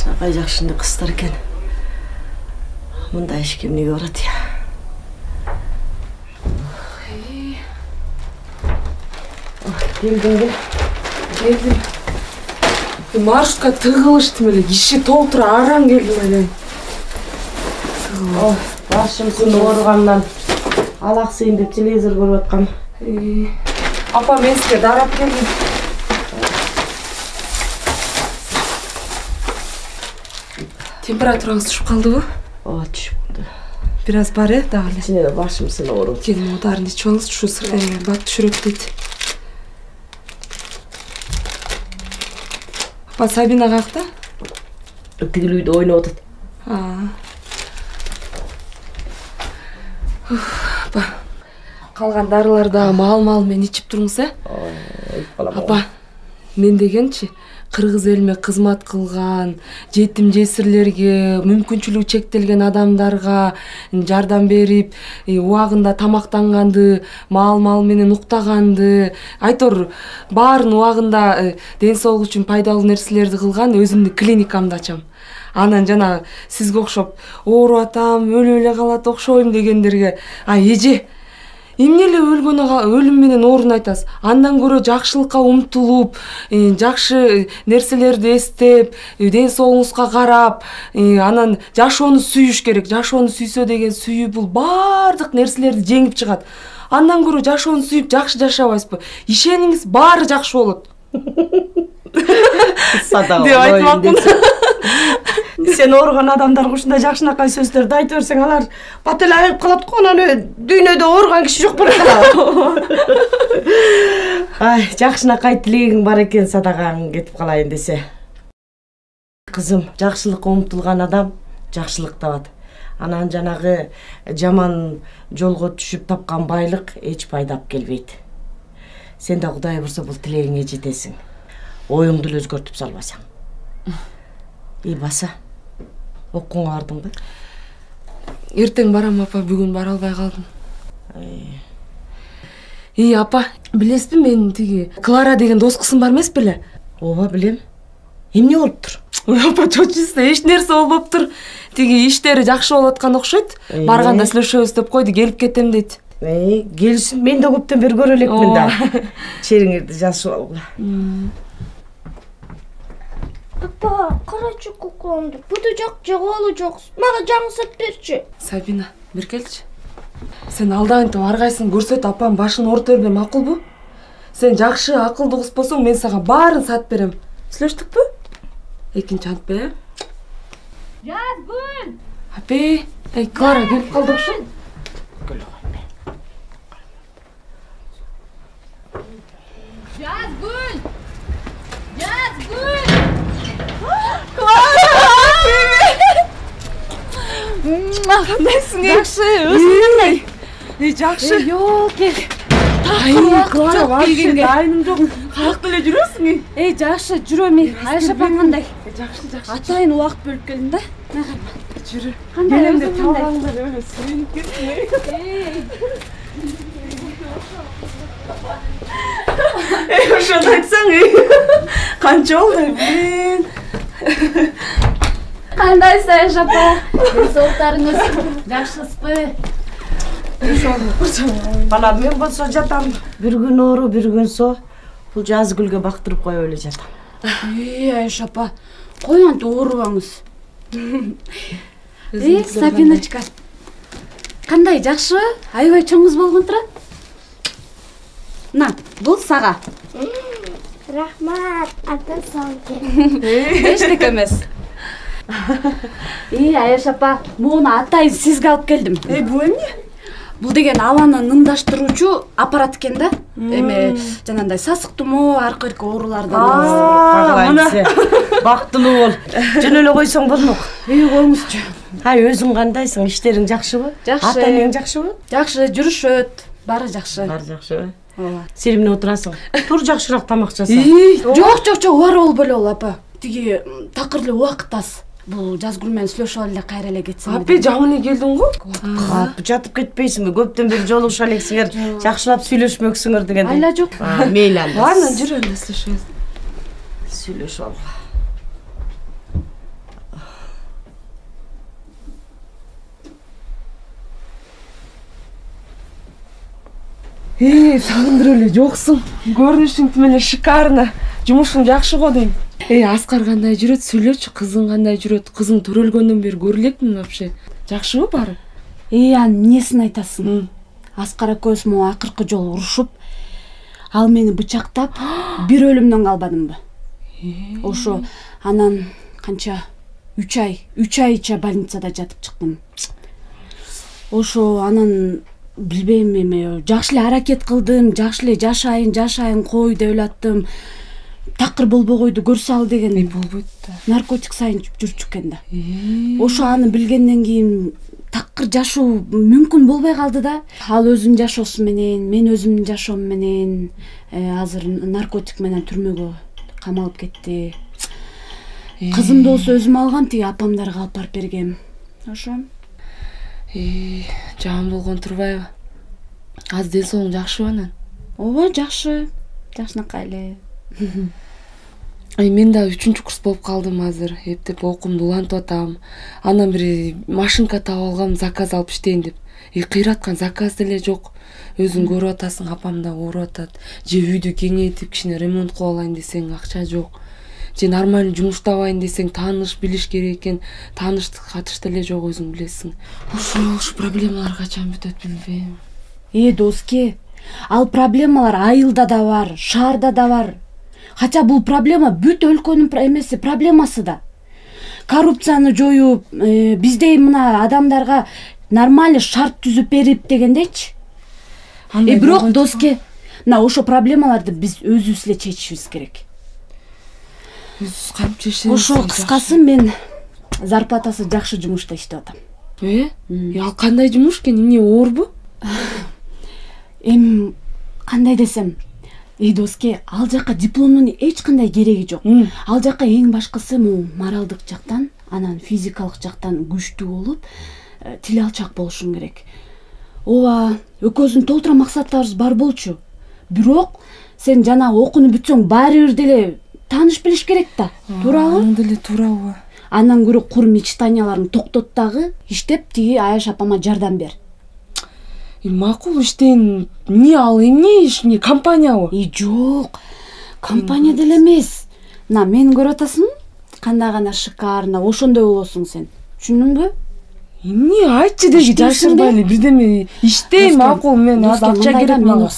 Жакшынакай жакшынды кыздар экен. Мында эч ким эмнеге барат я? Келдим. Маршрутка тыгылыштым эле, киши толтура араң келдим эле. Башымсын ооругандан алаксыйын деп телевизор көрүп аткам. Апа, мен сизге дарап келдим. Температураңыз түшүп калдыбы? Ооба, түшүп калды. Бир аз бар дагы эле. Сине башымсын ооруп. Келин ударын ичип алыңыз, ушу бак түшүрөт дейт. Апа, Сабина какта? Тигил үйдө ойноп атат. Апа, калган дарыларды мал мен ичип туруңуз, Апа, мен дегенчи, кыргыз элиме кызмат кылган, жетим жесирлерге, мүмкүнчүлүгү чектелген адамдарга жардам берип, убагында тамактанганды, мал менен уктаганды, айтор баарын убагында ден соолук үчүн пайдалуу нерселерди кылган өзүмдүн клиникамды ачам. Анан жана сизге окшоп ооруп атам, өлүп эле калат окшойм дегендерге, эже, эмне эле өлүм менен ооруну айтасыз? Андан көрө жакшылыкка умтулуп, жакшы нерселерди эстеп, ден соолугуңузга карап, анан жашоону сүйүш керек. Жашоону сүйсө деген сүйүү бул баардык нерселерди жеңип чыгат. Андан көрө жашоону сүйүп жакшы жашабайсызбы? Ишениңиз, баары жакшы болот. Садак деп айтмакмын. Сен ооруган адамдарга ушундай жакшынакай сөздөрдү айтып берсең, алар бат эле айыгып калат го, анан дүйнөдө ооруган киши жок болот да. Жакшынакай тилегиң бар экен, садагың кетип калайын десе. Кызым, жакшылыкка умтулган адам жакшылык табат. Анан жанагы жаман жолго түшүп тапкан байлык эч пайдап келбейт. Сен да Кудай бурса бул тилегиңе жетесиң. Оюңду эле өзгөртүп салбасаң. Баса, окууңа бардыңбы? Эртең барам, апа, бүгүн бара албай калдым. Апа, билесизби, мен тиги Клара деген дос кызым бар эмес беле? Ооба, билем. Эмне болуптур? Апа, чочусуз, эч нерсе болбоптур. Тиги иштери жакшы болуп аткан окшойт. Барганда сүйлөшөбүз деп койду, келип кетем дейт. Келсин, мен да көптөн бери көрө элекмин да. Чериңерди жазышып алгыла. Апа, карачы кукламды. Буду жок, жагалы жок. Мага жаңсып берчи. Сабина, бир келчи. Сен алдагынтип ар кайсын көрсөт, апам башын оорута бербей макулбу? Сен жакшы, акылдуу кыз болсоң, мен сага баарын сатып берем. Сүйлөштүкпү? Экинчи антпе? Жазгүл! Апе, Клара келип калды окшойт. Жазгүл! Жазгүл! Кандайсың? Жакшы, өзүң кандай? Жакшы. Ёлки. Клара, вообще дайыным жок. Каякта эле жүрөсүң? Жакшы, жүрөм. Айша апам кандай? Жакшы. Атайын убакыт бөлүп келдим да. Жүрү. Кандай өзүң кандай? Өлө сүйүнүп кеттим. Ошону айтсаң, канча болду, блин. Кандайсың, Айша апа? Денсаулыктарыңыз жакшысызбы? Бала, мен болсо жатам. Бир күн оору, бир күн со. Бул Жазгүлгө бактырып коюп эле жатам. Айша апа, кой антип оорубаңыз. Сабиночка. Кандай, жакшыбы? Аябай чоң кыз болгон турат. На, бул сага. Рахмат, ата саңке. Эчтеке эмес. Айша апа, муну атайын сизге алып келдим. Бул эмне? Бул деген абаны нымдаштыруучу аппарат экен да. Эме жанагындай сасык тумоо, аркыркы оорулардан. Мына бактылуу бол. Жөн эле койсоң болмок. Коюңузчу. Өзүң кандайсың? Иштериң жакшыбы? Жакшы. Ата-энең жакшыбы? Жакшы, жүрүшөт. Баары жакшы. Баары жакшыбы? Ооба. Сен эмне отурасың? Тур жакшыраак тамак жаса. Жок, бар болбой эле апа. Тиги такыр эле убакыт аз. Бул Жазгүл менен сүйлөшүп эле кайра эле кетсем. Апе, жаман эле келдиң го? Жатып кетпейсиңби? Көптөн бери жолугуша элексиңер, жакшылап сүйлөшмөксүңөр дегендей. Айла жок. Мейли анда. Баарынан жүрөм да сүйлөшөбүз. Сүйлөшүп ал. Сагындырып эле жоксуң. Көрүнүшүң тим эле шикарно. Жумушуң жакшы го дейм. Аскар кандай жүрөт? Сүйлөчү, кызың кандай жүрөт? Кызың төрөлгөндөн бери көрө элекмин вообще. Жакшыбы баары? Анын эмнесин айтасың? Аскар экөөбүз могу акыркы жолу урушуп, ал мени бычактап, бир өлүмдөн калбадымбы? Ошо анан канча 3 айча больницада жатып чыктым. Ошо анан билбейм эме, жакшы эле аракет кылдым, жакшы эле жашайын кой деп элаттым. Такыр болбой койду, көрсө ал деген болбойт да. Наркотик сайын жүрчү экен да. Ошо аны билгенден кийин такыр жашоо мүмкүн болбой калды да. Ал өзүнүн жашоосу менен, мен өзүмдүн жашоом менен азыр наркотик менен түрмөгө камалып кетти. Кызымды болсо өзүм алгам, тиги апамдарга алып барып бергем. Ошо. Жаман болгон турбайбы? Азыр ден соолугуң жакшыбы анан? Ооба, жакшы. Жакшынакай эле. Мен да 3-чү курс болуп калдым азыр. Эптеп окуумду улантып атам. Анан бир машинка таап алгам, заказ алып иштейин деп. Кыйраткан заказ деле жок. Өзүң көрүп атасың, апам да ооруп атат. Же үйдү кеңейтип кичине ремонт кылып алайын десең акча жок. Же нормально жумуш табайын десең тааныш билиш керек экен. Тааныштык катыш деле жок, өзүң билесиң. Ушу проблемалар качан бүтөт билбейм. Доске, ал проблемалар айылда да бар, шаарда да бар. Кача бул проблема бүт өлкөнүн эмеси, проблемасы да. Коррупцияны жоюп, биздей мына адамдарга нормально шарт түзүп берип дегендейчи. Бирок Доске, мына ошо проблемаларды биз өзүбүз эле чечишибиз керек. Өзүбүз кантип чечебиз? Ошо кыскасы мен зарплатасы жакшы жумушта иштеп атам. Ал кандай жумуш экен? Эмне оорбу? Кандай десем, Доске, ал жакка дипломдун эч кандай кереги жок. Ал жакка эң башкысы моралдык жактан, анан физикалык жактан күчтүү болуп, тил алчак болушуң керек. Ооба, экөөбүздүн толтура максаттарыбыз бар болчу. Бирок сен жана окууну бүтсөң баары бир деле тааныш билиш керек да. Туурабы? Аны деле туурабы. Андан көрө кур мечтанияларың токтот дагы, иштеп тиги Аяш апама жардам бер. Макул иштейин. Эмне ал, эмне иш, компаниябы? Жок. Компания деле эмес. Мына мени көрүп атасың? Кандай гана шикарно, ошондой болосуң сен. Түшүндүңбү? Эмне айтчы деги, жашырбай эле бирдеме иштейм, макул, мен азыр акча керек мага.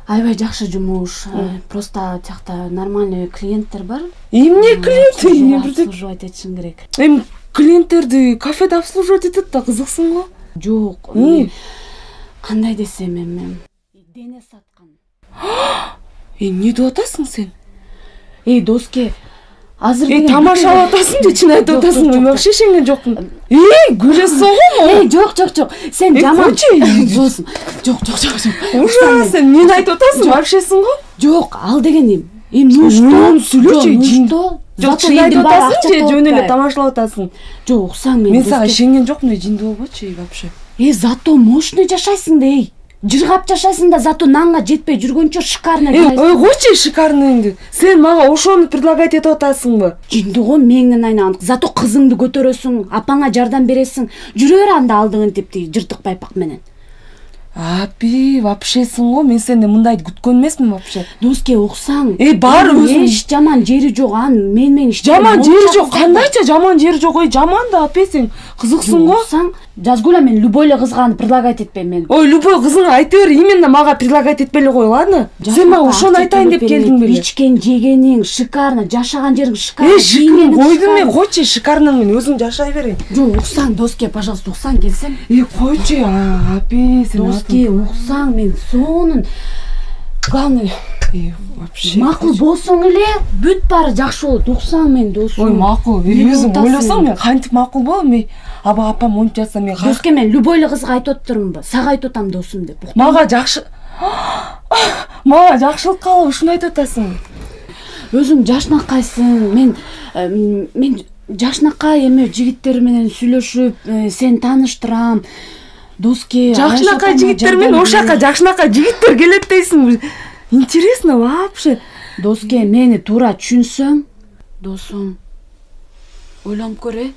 Аябай жакшы жумуш. Просто тиякта нормальный клиенттер бар. Эмне клиент? Обслуживать этишиң керек. Клиенттерди кафеде обслуживать этет да, кызыксың го? Жок. Кандай десем эми? Дене саткан. Эмне деп атасың сен? Доске, азыр тамашалап атасың же, чын айтып атасың? Мен вообще ишенген жокмун. Күлөсүң го? Жок. Сен жаман. Досум. Жок. Ужас, сен эмне айтып атасың? Вообщесиң го? Жок, ал дегеним. Ну что? Сүйлөчү. Жок, чын айтып атасың же, жөн эле тамашалап атасың? Жок, уксаң мен. Мен сага ишенген жокмун, жинди болбочу вообще. Зато мощный жашайсың да, жыргап жашайсың да, зато нанга жетпей жүргөнчө шикарно жашайсың. Койчу шикарноңду. Сен мага ошону предлагать этип атасыңбы? Жинди го, меңден айнаган. Зато кызыңды көтөрөсүң, апаңа жардам бересиң. Жүрө бер анда алдыңын тепти, жыртык байпак менен. Апи, вообщесиң го, мен сенден мындай күткөн эмесмин вообще. Доске, уксаң. Баары өзүң. Эч жаман жери жок, мен иштейм. Жаман жери жок, кандайча жаман жери жок? Жаман да, апи, сен кызыксың го. Уксаң, жазгыла, мен любой эле кызга предлагать этпейм мен. Любой кызыңа айта бер, именно мага предлагать этпей эле кой, ладно? Сен мага ошону айтайын деп келдиң беле? Ичкен, жегениң шикарно, жашаган жериң шикарно. Койду мен, койчу шикарноң менен өзүң жашай берейин. Жок, уксаң, Доске, пожалуйста, уксаң келсем. Койчу, апи, сен Доске, уксаң, мен сонун. Главное, вообще макул болсоң эле бүт баары жакшы болот. Уксаң мен досум. Макул, өзүң ойлосоң мен кантип макул болом? Аба апам монтип жатса мен Доске, мен любой эле кызга айтып отурумбу? Сага айтып атам досум деп. Мага жакшылык кылып ушуну айтып атасың. Өзүң жашнакайсың. Мен жашнакай эме жигиттер менен сүйлөшүп, сен тааныштырам. Доске, жакшынакай жигиттер менен ошака жакшынакай жигиттер келет дейсиң. Интересно вообще. Доске, мени туура түшүнсөң, досум, ойлонуп көр.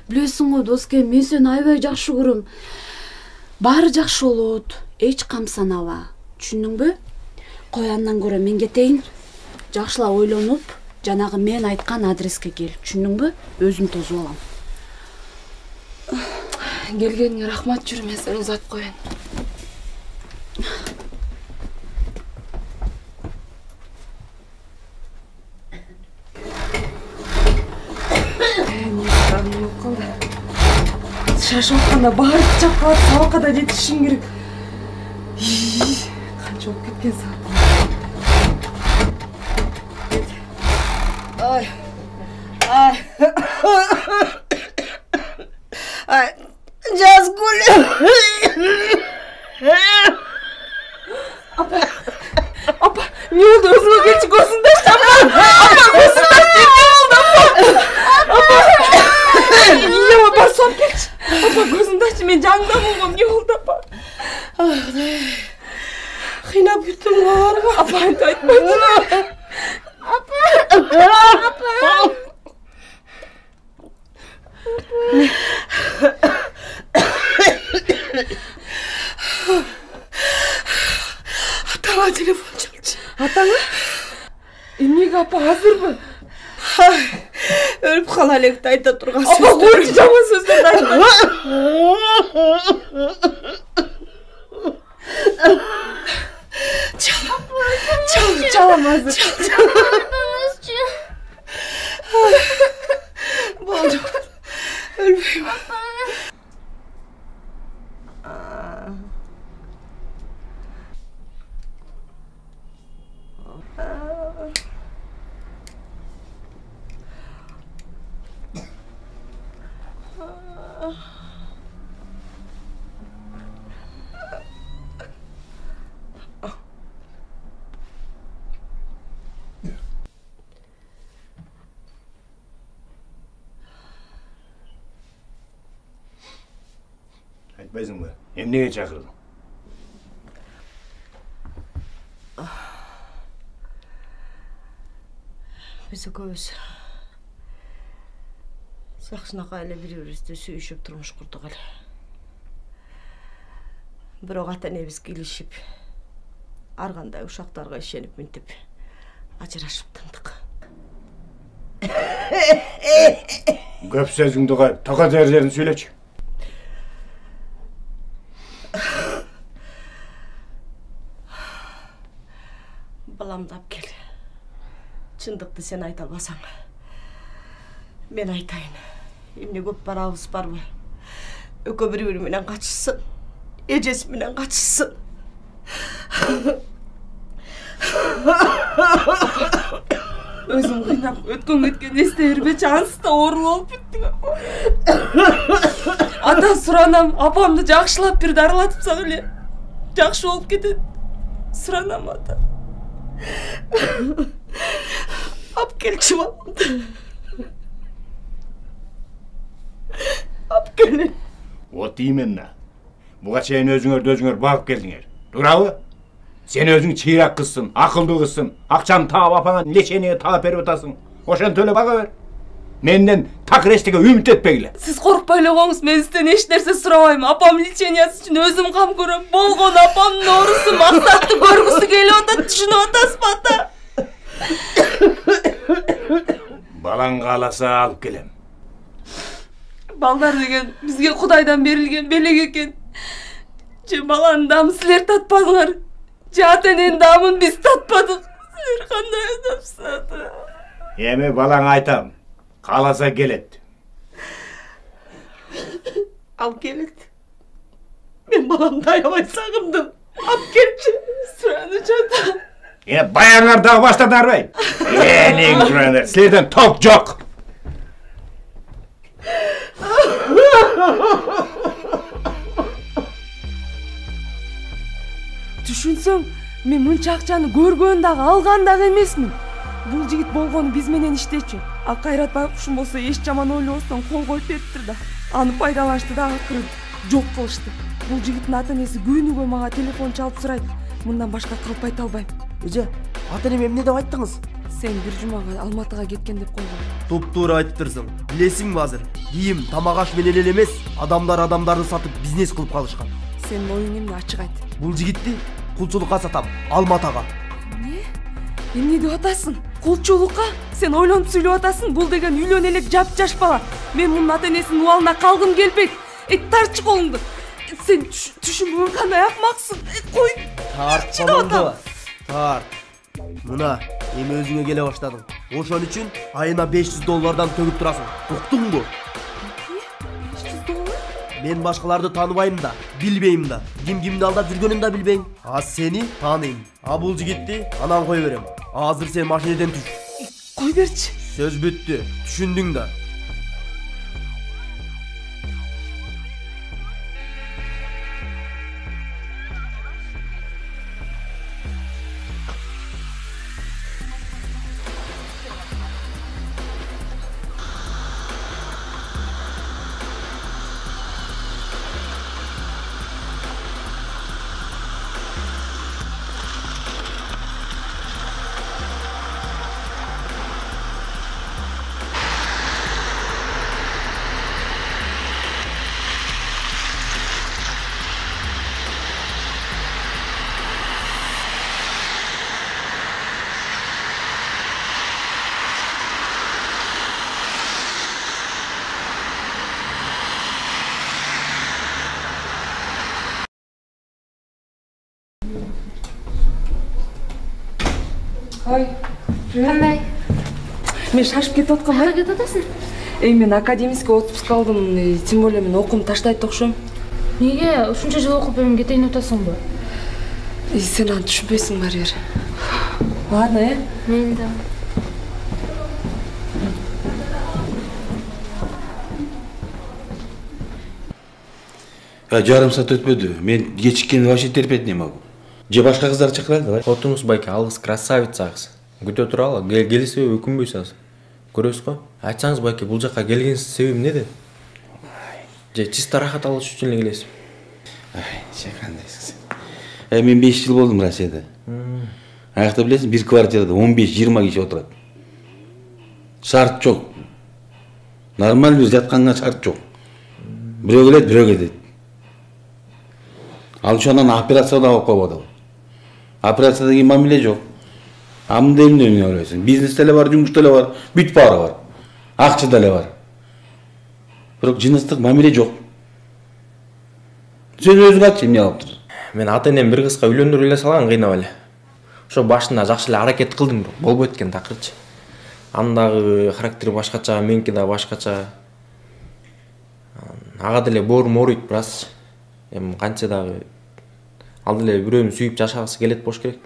Билесиң го, Доске, мен сени аябай жакшы көрөм. Баары жакшы болот. эч камсанаба. Түшүндүңбү? Кой андан көрө мен кетейин. Жакшылап ойлонуп, жанагы мен айткан адреске кел. Түшүндүңбү? Өзүм тосуп алам. Келгениңе рахмат, жүрүм, мен сени узатып коеюн. Шашып атканда баары чапкалап сабакка жетишишим керек. Канча болуп кеткен саат. Жазгүл. Апа, не oldu? Өзүңө келчи, көзүңдү ач. Апа, көзүңдү ач. Iya, апа, соп келчи. Апа, көзүңдү ач. Мен жаныңда болгом. Не oldu, апа? Кыйнап бүттүм го. Апа, айтпайчы. Апа. Атаңа телефон чалчы. Атаңа? Эмнеге, апа, азырбы? Өлүп кала электи айта турган сөз. Апа, койчу, жаман сөздөрдү айтма. Çalam hazır. Болду. Өлбөйм. Айтпайсың ба? Эмнеге чакырдың? Биз экөөбүз жакшынакай эле бири-бирибизди сүйүшүп турмуш курдук эле. Бирок ата-энебиз келишип, ар кандай ушактарга ишенип минтип ажырашып тындык. Көп сөзүңдү коюп, тока жердерин сүйлөчү. Баламды алып кел. Чындыкты сен айта албасаң, мен айтайын. Эмне көп барабыз барбы? Экөө бири-бири менен качышсын. Эжеси менен качышсын. Өзүм кыйнап өткөн кеткен эсте бербечи, ансыз да оорулуу болуп бүттүң. Ата суранам, апамды жакшылап бир дарылатыпсак эле жакшы болуп кетет. Суранам ата. Ап келчи баламды. Ап келин. Вот именно. Буга чейин өзүңөр багып келдиңер. Туурабы? Сен өзүң чыйрак кызсың, акылдуу кызсың. Акчаны таап апаңа лечение таап берип атасың. Ошентип эле бага бер. Менден так эчтеге үмүт этпегиле. Сиз коркпой эле коңуз, мен сизден эч нерсе сурабайм. Апам лечениясы үчүн өзүм кам көрөм. Болгон апамдын оорусу максатты көргүсү келип атат, түшүнүп атасызбы ата? Балаң кааласа алып келем. Балдар деген бизге Кудайдан берилген белек экен. Же баланын дамын силер татпадыңар, же ата-эненин дамын биз татпадык. Силер кандай адамсыз ата? Эми балаң айтам. Кааласа келет. Ал келет. Мен баламды аябай сагындым. Ап келчи. Суранычы ата. Баяңар дагы баштадарбай. Элиң сурандар, силерден топ жок. Түшүнсөң, мен мынча акчаны көргөн дагы, алган дагы эмесмин. Бул жигит болгону биз менен иштечү. А Кайрат байкушум болсо эч жаман ойлобостон кол коюп бериптир да. Аны пайдаланышты да акыры жок кылышты. Бул жигиттин ата-энеси күнүгө мага телефон чалып сурайт. Мындан башка кылып айта албайм. Эже, ата-энем эмне деп айттыңыз? Сен бир жумага Алматыга кеткен деп койгон. Топ-туура айтыптырсың. Билесиңби азыр? Кийим, тамак аш менен эле эмес, адамдарды сатып бизнес кылып калышкан. Сенин оюң эмне, ачык айт. Бул жигитти кулчулукка сатам, Алматага. Эмне? Эмне деп атасың? Кулчулукка? Сен ойлонуп сүйлөп атасың? Бул деген үйлөнө элек жап-жаш бала. Мен мунун ата-энесинин убалына калгым келбейт. Тарчы колуңду. Сен түшүнбөгөн кандай акмаксың. Кой. Тарт колуңду. Тарт. Мына, эми өзүңө келе баштадың. Ошон үчүн айына $500 төгүп турасың. Уктуңбу? $500? Мен башкаларды тааныбайм да, билбейм да. Кимди алдап жүргөнүн да билбейм. А сени тааныйм. А бул жигитти анан кой берем. Азыр сен машинеден түш. Кой берчи. Сөз бүттү. Түшүндүң да. Ой, Кандай? мен шашып кетип аткам. Кайда кетип атасың? Мен академический отпуск алдым. Тем более мен окуумду таштайт окшойм. Неге ушунча жыл окуп эми кетейин деп атасыңбы? Сен аны түшүнбөйсүң барыбир. Ладно, Мен да. Жарым саат өтпөдү. Мен кечиккенди вообще терпеть не могу. Же башка кыздар чакырайлы, давай. Отуңуз байке, ал кыз красавица кыз. Күтө туралы, келсе өкүнбөйсүз. Көрөсүз го? Айтсаңыз байке, бул жака келгенсиздин себеби эмнеде? Же чисто рахат алыш үчүн эле келесиз? Сен кандайсың сен? Мен 5 жыл болдум Россияда. Аякта билесиң, бир квартирада 15-20 киши отурат. Шарт жок. Нормалдуу жатканга шарт жок. Бирөө келет, бирөө кетет. Ал ошондон операция да болуп койбоду. Операцияда кийин мамиле жок. Амында эмне ойлойсуң? Бизнес деле бар, жумуш деле бар, бүт баары бар. Акча деле бар. Бирок жыныстык мамиле жок. Сен өзүң айтчы, эмне кылыптыр? Мен ата-энем бир кызга үйлөндүрүп эле салган, кыйнап эле. Ошо башында жакшы эле аракет кылдым, бирок болбойт экен такырчы. Андагы характери башкача, меники да башкача. Ага деле боорум ооруйт бираз. Эми канча дагы ал деле бирөөнү сүйүп жашагысы келет болуш керек.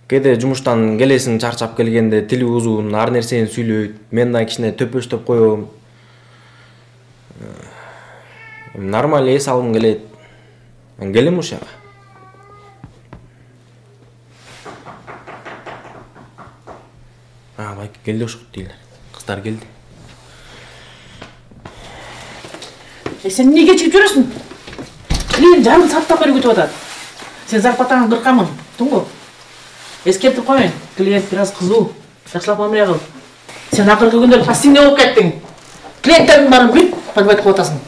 Кээде жумуштан келесиң чарчап келгенде тили узун, ар нерсени сүйлөйт. Мен да кичине төпөштөп коём. Нормаль эс алгым келет. Мен келем ошого. Байке келди ошо дейлер. Кыздар келди. Сен эмне кечигип жүрөсүң? Клиент жарым сааттан бери күтүп атат. Сен зарплатаңды 40 миң, туңгу. Эскертип коеюн, клиент бир аз кызуу, жакшылап мамиле кыл. Сен акыркы күндөрү пассивный болуп кеттиң. Клиенттердин баарын бүт подбайт кылып атасың.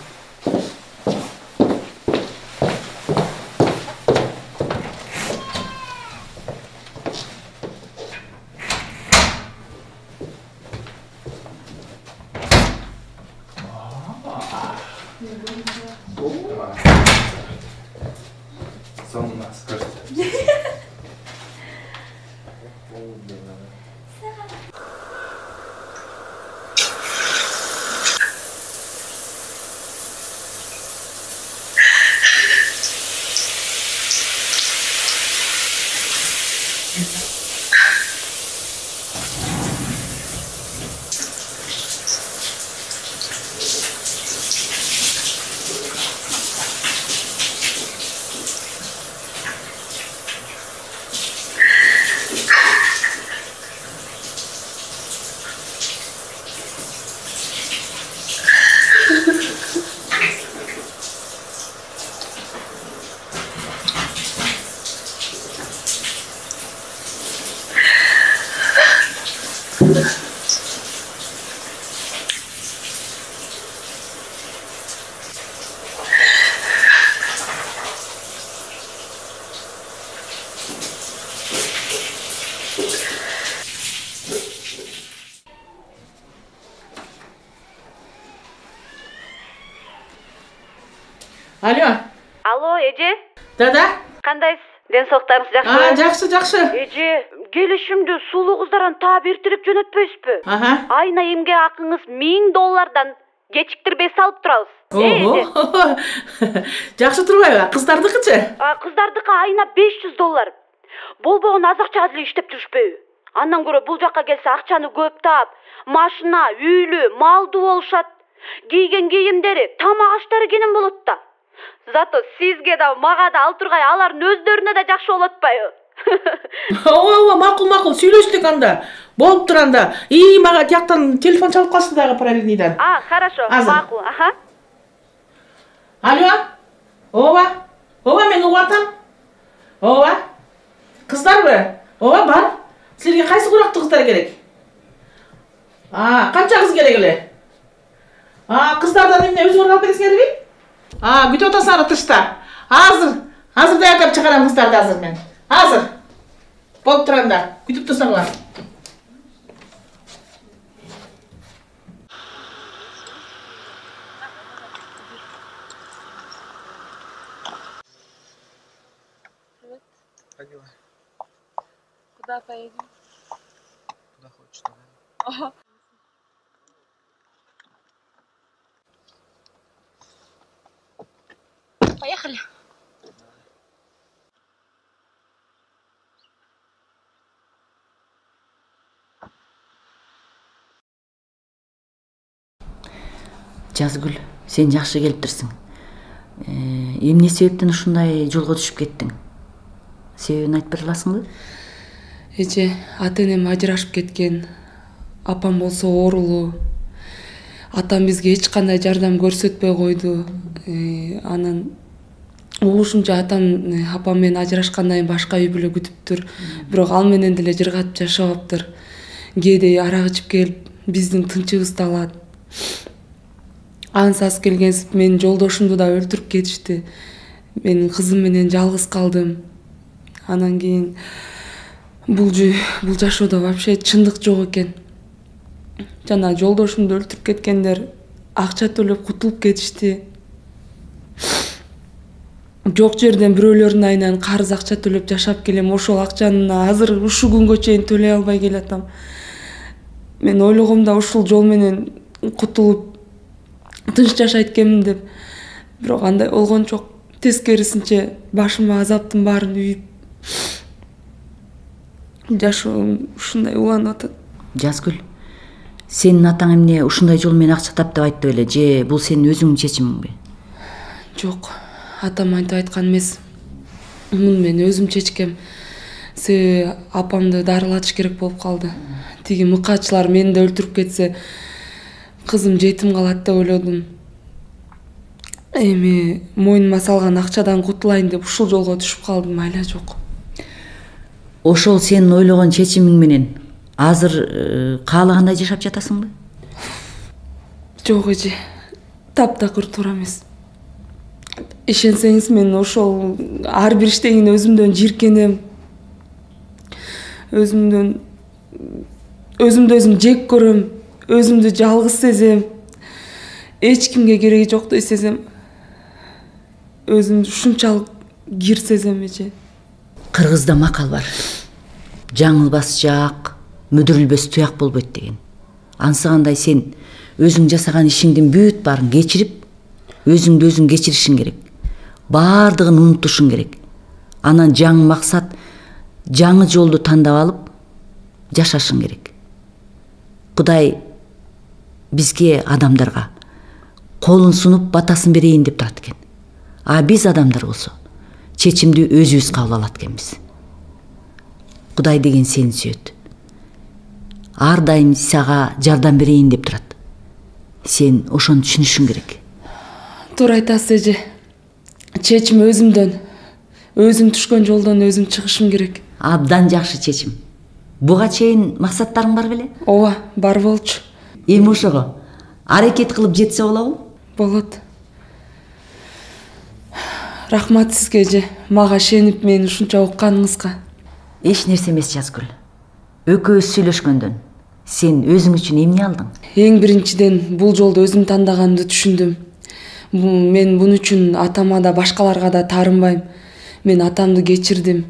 Алло. Алло, эже. Да. Кандайсыз? Ден соолуктарыңыз жакшыбы? Жакшы. Эже, келишимди сулуу кыздардан таап эртирип жөнөтпөйсүзбү? Айына эмгек акыңыз $1000 кечиктирбей салып турабыз. Жакшы турбайбы? Кыздардыкычы? Кыздардыкы айына $500. Болбогон аз акча эле иштеп жүрүшпөйбү? Андан көрө бул жакка келсе акчаны көп таап, машина, үйлүү, малдуу болушат. Кийген кийимдери, тамак аштары кенен болот да. Зато сизге да, мага да ал тургай алардын өздөрүнө да жакшы болот атпайбы? Ооба, макул, сүйлөштүк анда. Болуп тур анда. Мага тияктан телефон чалып калсы дагы параллельныйдан. Хорошо, макул, Алло. Ооба, мен угуп атам. Ооба. Кыздарбы? Ооба, бар. Силерге кайсы курактуу кыздар керек? Канча кыз керек эле? Кыздардан эмне өзүңөр алып бересиңерби? Күтүп атасыңар тышта. Азыр даярдап чыгарам кыздарды азыр мен. Азыр. Болуп тур анда. Күтүп турсаңар. Куда поедем? Куда хочешь, туда. Поехали. Жазгүл, сен жакшы келиптирсиң. Эмне себептен ушундай жолго түшүп кеттиң? Себебин айтып бере аласыңбы? Эже, ата-энем ажырашып кеткен. Апам болсо оорулуу. Атам бизге эч кандай жардам көрсөтпөй койду. Анан угушумча апам менен ажырашкандан кийин башка үй бүлө күтүптүр. Бирок ал менен деле жыргатып жашабаптыр. Кээде арак ичип келип, биздин тынчыбызды алат. Ансыз келгенсип менин жолдошумду да өлтүрүп кетишти. Менин кызым менен жалгыз калдым. Анан кийин бул жашоодо вообще чындык жок экен. Жана жолдошумду өлтүрүп кеткендер акча төлөп кутулуп кетишти. Жок жерден бирөөлөрдүн айынан карыз акча төлөп жашап келем. Ошол акчаны азыр ушу күнгө чейин төлөй албай келатам. Мен ойлогомда ушул жол менен кутулуп тынч жашайт экенмин деп. Бирок андай болгон жок. Тескерисинче башыма азаптын баарын үйүп жашоом ушундай уланып атат. Жазгүл, сенин атаң эмне ушундай жол менен акча тап деп айтты беле, же бул сенин өзүңдүн чечимиңби? Жок, атам антип айткан эмес. Муну мен өзүм чечкем. Себеби апамды дарылатыш керек болуп калды. Тиги мыкаачылар мени да өлтүрүп кетсе, кызым жетим калат деп ойлодум. Эми мойнума салган акчадан кутулайын деп ушул жолго түшүп калдым, айла жок. Ошол сенин ойлогон чечимиң менен азыр каалагандай жашап жатасыңбы? Жок эже, таптакыр туура эмес. Ишенсеңиз, мен ошол ар бир иштегенде өзүмдөн жиркенем. Өзүмдү өзүм жек көрөм, өзүмдү жалгыз сезем. Эч кимге кереги жоктой сезем. Өзүмдү ушунчалык кир сезем эже. Кыргызда макал бар. Жаңылбас жаак, мүдүрүлбөс туяк болбойт деген. Ансыгандай сен өзүң жасаган ишиңдин бүт баарын кечирип, өзүңдү өзүң кечиришиң керек. Баардыгын унутушуң керек. Анан жаңы максат, жаңы жолду тандап алып жашашың керек. Кудай бизге адамдарга колун сунуп батасын берейин деп турат экен. А биз адамдар болсо чечимди өзүбүз кабыл алат экенбиз. Кудай деген сени сүйөт. Ар дайым сага жардам берейин деп турат. Сен ошону түшүнүшүң керек. Туура айтасыз эже. Чечим өзүмдөн. Өзүм түшкөн жолдон өзүм чыгышым керек. Абдан жакшы чечим. Буга чейин максаттарың бар беле? Ооба, бар болчу. Эми ошого аракет кылып жетсе болобу? Болот. Рахмат сизге эже, мага ишенип мени ушунча укканыңызга. Эч нерсе эмес, Жазгүл. Экөөбүз сүйлөшкөндөн сен өзүң үчүн эмне алдың? Эң биринчиден бул жолду өзүм тандаганымды түшүндүм. Мен буну үчүн атама да башкаларга да таарынбайм. Мен атамды кечирдим.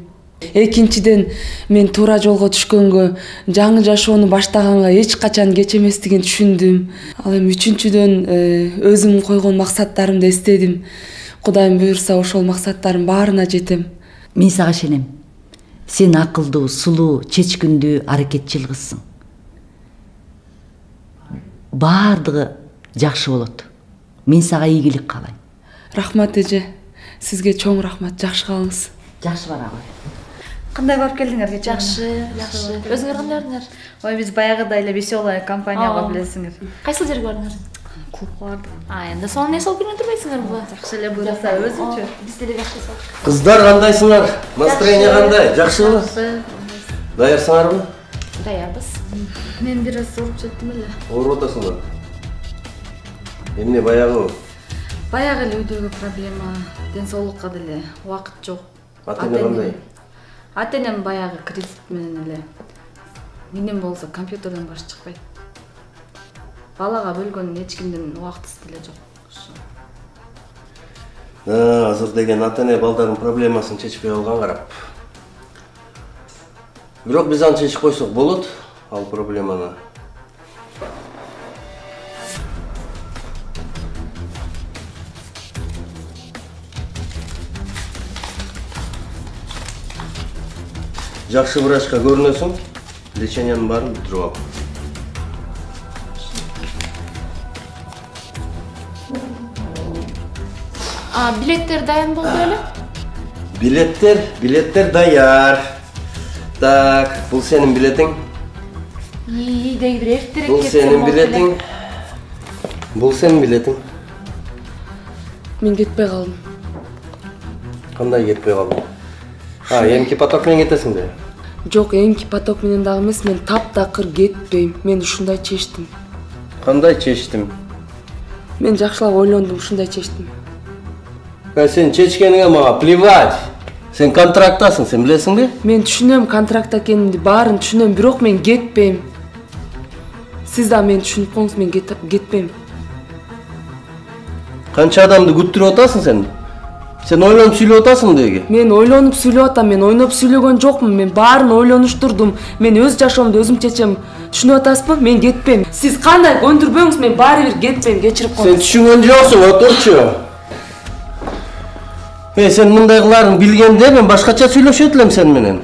Экинчиден, мен туура жолго түшкөнгө, жаңы жашоону баштаганга эч качан кеч эместигин түшүндүм. Ал эми үчүнчүдөн, өзүм койгон максаттарымды эстедим. Кудайым буйрса ошол максаттардын баарына жетем. Мен сага ишенем. Сен акылдуу, сулуу, чечкиндүү, аракетчил кызсың. Баардыгы жакшы болот. Мен сага ийгилик каалайм. Рахмат эже. Сизге чоң рахмат. Жакшы калыңыз. Жакшы бара кой. Кандай барып келдиңер? Жакшы. Өзүңөр кандайсыңар? Ой, биз баягыдай эле веселая компанияга билесиңер. Кайсыл жерге бардыңар? Клубка бардык. Эми сонун эмне салып көрүнө турбайсыңарбы? Жакшы эле буйрса өзүнчө. Биз деле жакшы салып. Кыздар кандайсыңар? Настроение кандай? Жакшыбы? Даярсыңарбы? Даярбыз. Мен бир аз ооруп жеттим эле. Ооруп атасыңбы? Эмне баягы? Баягы эле үйдөгү проблема, ден соолукка деле убакыт жок. Ата-эне кандай? Ата-энем баягы кредит менен эле. Менен болсо компьютерден баш чыкпайт. Балага бөлгөн эч кимдин убактысы деле жок. Азыр деген ата-эне балдардын проблемасын чечпей алган карап. Бирок биз аны чечип койсок болот, ал проблеманы. Жакшы врачка көрүнөсүң, лечениянын баарын бүтүрүп ал. Билеттер дайын болду беле? Билеттер даяр. Так, бул сенин билетиң. Деги бир эртерээк Бул сенин билетиң. Бул сенин билетиң. Мен кетпей калдым. Кандай кетпей калдың? Эмки поток менен кетесиң да? Жок, эмки поток менен дагы эмес, мен таптакыр кетпейм. Мен ушундай чечтим. Кандай чечтим? Мен жакшылап ойлондум, ушундай чечтим. Сен чечкениңе мага плевать. Сен контракттасың, сен билесиңби? Мен түшүнөм контрактта экенимди, баарын түшүнөм, бирок мен кетпейм. Сиз да мени түшүнүп коңуз, мен кетпейм. Канча адамды күттүрүп атасың сен? Сен ойлонуп сүйлөп атасың деги? Мен ойлонуп сүйлөп атам, мен ойноп сүйлөгөн жокмун. Мен баарын ойлонуштурдум. Мен өз жашоомду өзүм чечем. Түшүнүп атасызбы? Мен кетпейм. Сиз кандай көндүрбөңүз, мен баары бир кетпейм, кечирип коюңуз. Сен түшүнгөн жоксуң, отурчу. Сен мындай кыларын билгенде мен башкача сүйлөшөт элем сен менен.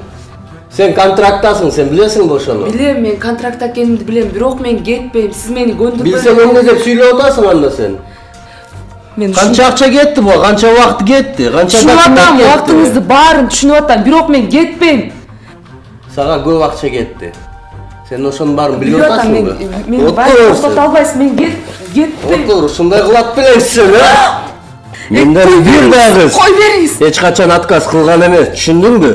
Сен контракттасың, сен билесиңби ошону? Билем, мен контрактта экенимди билем, бирок мен кетпейм. Сиз мени көндүрбөңүз. Билсең эмне деп сүйлөп атасың анда сен? Канча акча кетти бу? Канча убакыт кетти? Канча документ кетти? Убактыңызды баарын түшүнүп атам, бирок мен кетпейм. Сага көп акча кетти. Сен ошонун баарын билип атасыңбы? Мен баарын токтото албайсыз, мен кетпейм. Отур, ушундай кылат белеңсиң, Менден бир дагы. Кой бериңиз. Эч качан отказ кылган эмес, түшүндүңбү?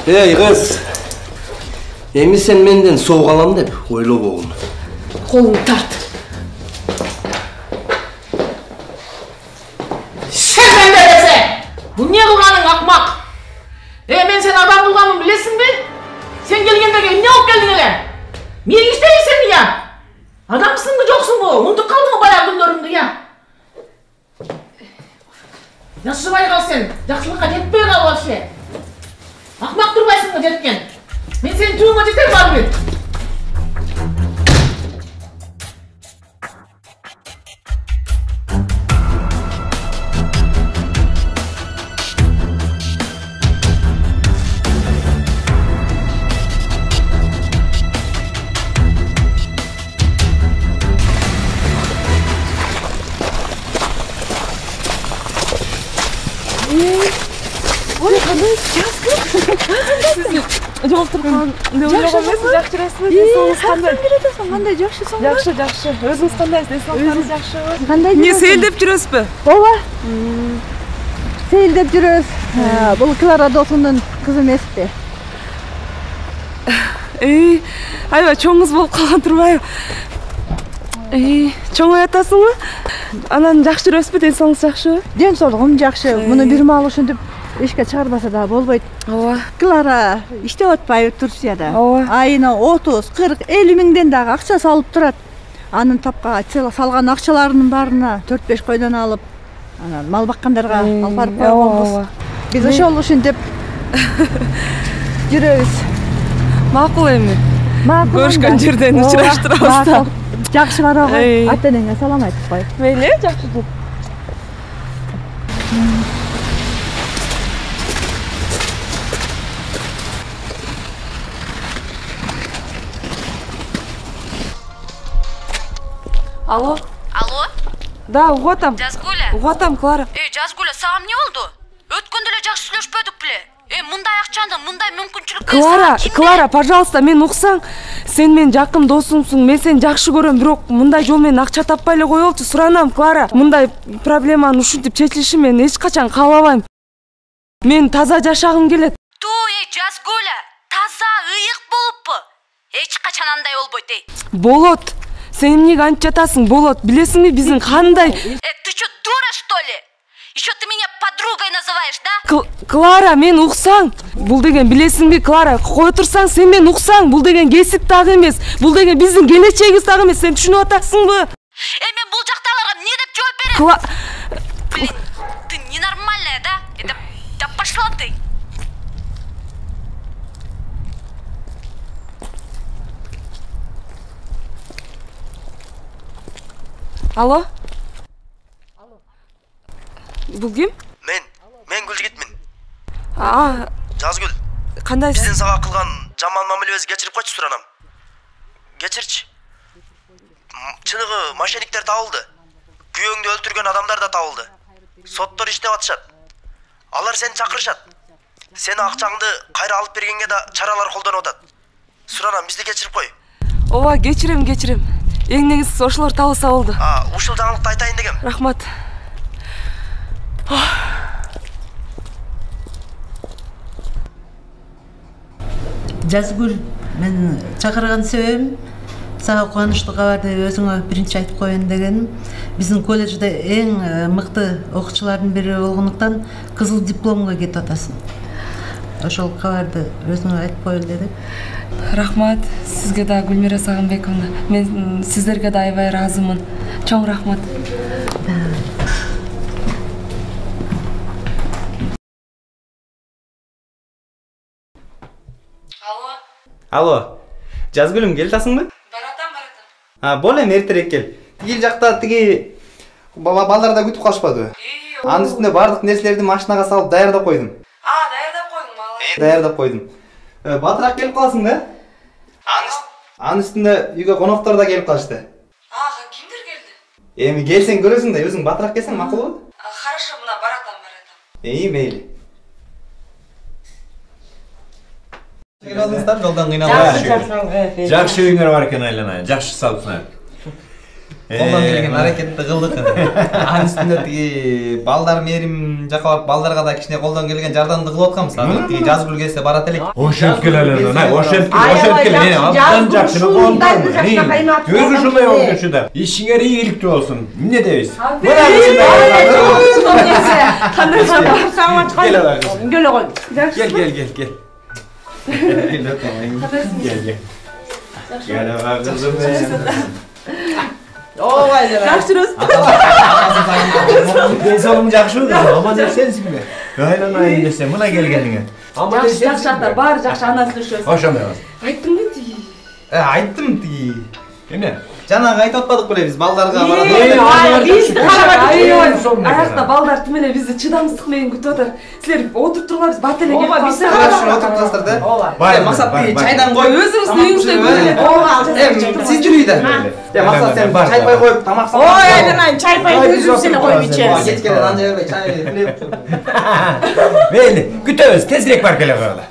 Эй, кыз. Эми сен менден согуп алам деп ойлобогун. Колуңду тарт. Сен бересең! Бул эмне кылганың, акмак? Мен сен адам кылганымды билесиңби? Сен келгендеги эмне алып келдиң эле? Мени иштейсиң я? Адамсыңбы, жоксуңбу? Унутуп калдыңбы баягы күндөрүңдү я? Жакшыбай кал сен, жакшылыкка жетпей кал вообще. Акмак турбайсыңбы жеткен? Мен сенин тууңа жетем барбы? Ой, кандай жок турган. Жакшы эмес, жакшы расмет. Соңуз кандай? Кандай жакшысың? Жакшы. Өзүңүз кандайсыз? Өзүңүз жакшыбы? Кандай? Эмне сейилдеп жүрөсүзбү? Ооба. Сейилдеп жүрөбүз. Бул Клара досундун кызы эмеспи? Аябай чоңуз болуп калган турбайбы? Чоңой атасыңбы? Анан жакшы жүрөсүзбү? Ден соолугуңуз жакшыбы? Ден соолугум жакшы. Муну бир маал ушинтип ишке чыгарбаса да болбойт. Ооба. Клара иштеп атпайбы Турцияда. Ооба. Айына 30, 40, 50 миңден дагы акча салып турат. Анын тапка салган акчаларынын баарына 4-5 койдон алып, анан мал баккандарга алып барып койгонбуз. Биз ошол ушинтип жүрөбүз. Макул эми. Көрүшкөн жерден учураштырабыз да. Жакшы барабы? Ата-энеңе салам айтып кой. Мейли, жакшы. Алло. Алло? Да, угатам. Жазгүлө. Угатам, Клара. Жазгүлө, сага эмне болду? Өткөндө эле жакшы сүйлөшпөдүк беле? Мындай акчаны, мындай мүмкүнчүлүк. Клара, пожалуйста, мен уксаң, сен менин жакын досумсуң, мен сени жакшы көрөм, бирок мындай жол менен акча таппай эле коелучу, суранам, Клара. Мындай проблеманын ушинтип чечилишин мен эч качан каалабайм. Мен таза жашагым келет. Жазгүлө, таза, ыйык болуппу? Эч качан андай болбойт, Болот. Сен эмнеге антип жатасың? Болот. Билесиңби биздин кандай? Ты что, дура, что ли? Еще ты меня подругой называешь, да? Клара, мен уксаң. Бул деген билесиңби, Клара, кой турсаң, сен мен уксаң. Бул деген кесип дагы эмес. Бул деген биздин келечегибиз дагы эмес. Сен түшүнүп атасыңбы? Мен бул жактагыларга эмне деп жооп берем? Блин, ты ненормальная, да? Да пошла ты. Алло? Бул ким? Мен Гүлжигитмин. Жазгүл. Кандайсың? Биздин сага кылган жаман мамилебизди кечирип койчу, суранам. Кечирчи. Чыныгы мошенниктер табылды. Күйөөңдү өлтүргөн адамдар да табылды. Соттор иштеп атышат. Алар сени чакырышат. Сени акчаңды кайра алып бергенге да чаралар колдонуп атат. Суранам, бизди кечирип кой. Ооба, кечирем. Эң негизгиси ошолор табылса болду. Ушул жаңылыкты айтайын дегем. Рахмат. Жазгүл, мен чакырган себебим сага кубанычтуу кабарды өзүңө биринчи айтып коеюн дегеним. Биздин колледжде эң мыкты окуучулардын бири болгондуктан кызыл дипломго кетип атасың. Ошол кабарды өзүңө айтып коелу дедим. Рахмат сизге да, Гүлмира Сагынбековна. Мен сиздерге да аябай ыраазымын. Чоң рахмат. Алло. Жазгүлүм, келатасыңбы? Баратам. Бол эми эртерээк кел. Тигил жакта тиги балдар да күтүп калышпадыбы? Анын үстүнө бардык нерселерди машинага салып даярдап койдум. Даярдап койдум. Батыраак келип каласың да? Анын үстүнө үйгө коноктор да келип калышты. Кимдер келди? Эми келсең көрөсүң да, өзүң батыраак келсең макулбу? Хорошо, мына баратам. Мейли. Келдиңиздер, жолдон кыйналбай. Жакшы үйүңөр бар экен, айланайын. Жакшы салыпсыңар. Колдон келген аракетти кылдык. Анын үстүнө тиги балдар мээрим жака барып балдарга да кичине колдон келген жардамды кылып атканбыз. Анан тиги Жазгүл келсе барат элек. Ошентип келе, ошентип келе. Абдан жакшы болгон. Өзү ушундай болчу да. Ишиңер ийгиликтүү болсун. Эмне дейбиз? Кандай саламат кой. Келе кой. Кел. Денсаулығың жақсы ма? Аман есенсің бе? Айланайын десе, мына келгеніңе. Жақсы, бар жақсы, анасы düşөсүң. Ошондой болсун. Айттың бе тиги? Айттым тиги. Эмне? Жанагы айтып атпадык беле биз балдарга Бизди аякта балдар тим эле бизди чыдамсыздык менен күтүп атат. Силер отуруп туруңар, биз бат эле келип калсак. Хорошо, отуруп турасыздар да? Ооба. Максат тиги чайдан коюп. Өзүңүздүн үйүңүздө көрөлү. Ооба. Сиз жүрүй да. Максат сен чай пай коюп тамак сап. Ой, айданайын, чай пай өзүбүз эле коюп ичебиз. Кечкеле нан жебей чай флеп. Мейли, күтөбүз, тезирээк бар келе койгула.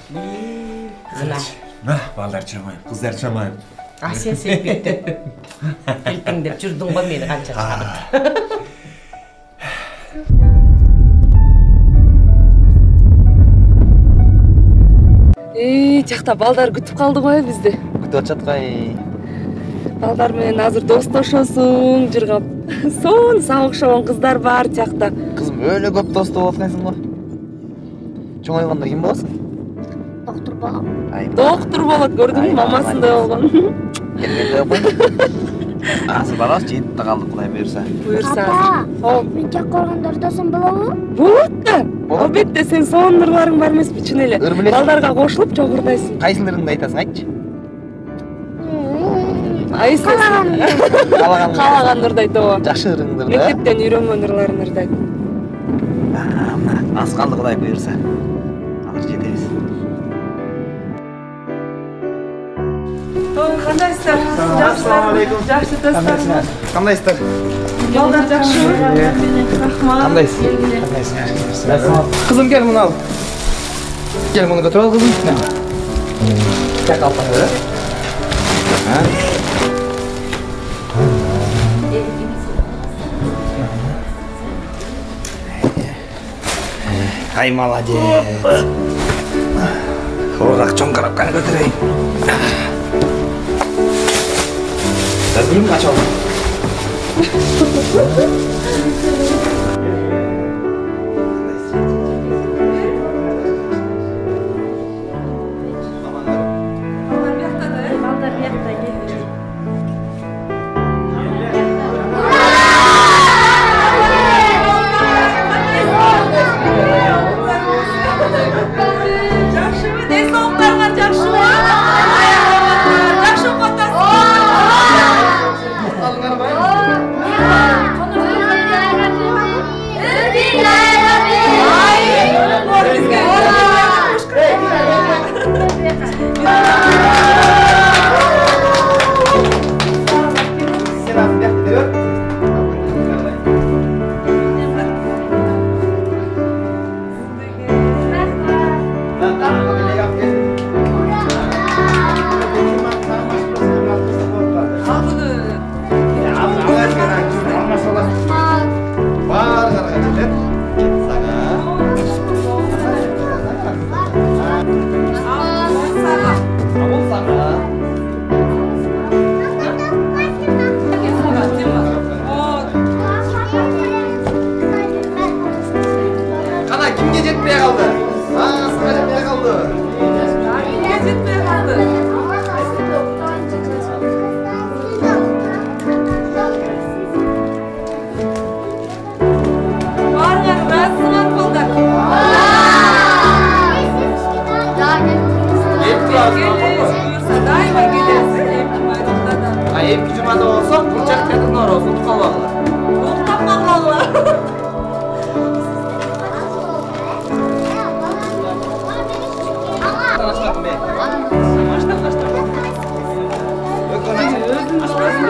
Балдар чамайып, кыздар чамайып. Сен сепеттеп келтиң деп жүрдүң го мени канча чагырып. Жакта балдар күтүп калды го бизди. Күтүп атышат кай. Балдар менен азыр достошосуң, жыргап. Сон сага окшогон кыздар бар жакта. Кызым, өлө көп досту болуп аткансың го. Чоңойгондо ким болосуң? Доктор балам. Доктор болот, көрдүңбү, мамасындай болгон. Келгенде окуйм. Азыр барабыз, жетип да калдык, Кудай буйрса. Буйрса. Мен жакка барганда ырдасам болобу? Болот да. Албетте, сен соондурларың бар эмеспи, чын эле. Балдарга кошулуп чогурдайсың. Кайсыларыңды айтасың, айтчы. Айсың. Каалаган ырдайт ооба. Жакшы ырыңдыр да. Мектептен үйрөнгөн ырларын ырдайт. Аз калды, Кудай буйрса. Азыр жетебиз. Кандайсыздар? Ассалам алейкум. Жакшы достор. Кандайсыздар? Балдар жакшыбы? Рахмат. Кандайсыз? Кызым, кел муну ал. Кел муну көтөрүп ал, кызым. Жак алып бара. Ай, молодец. Орак чоң коробканы көтөрөйүн. Жазгүлүм качып ал.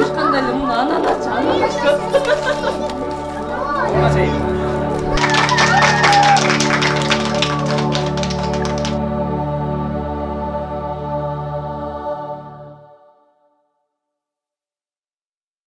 Ешқандай мұны анан ач, анан ач.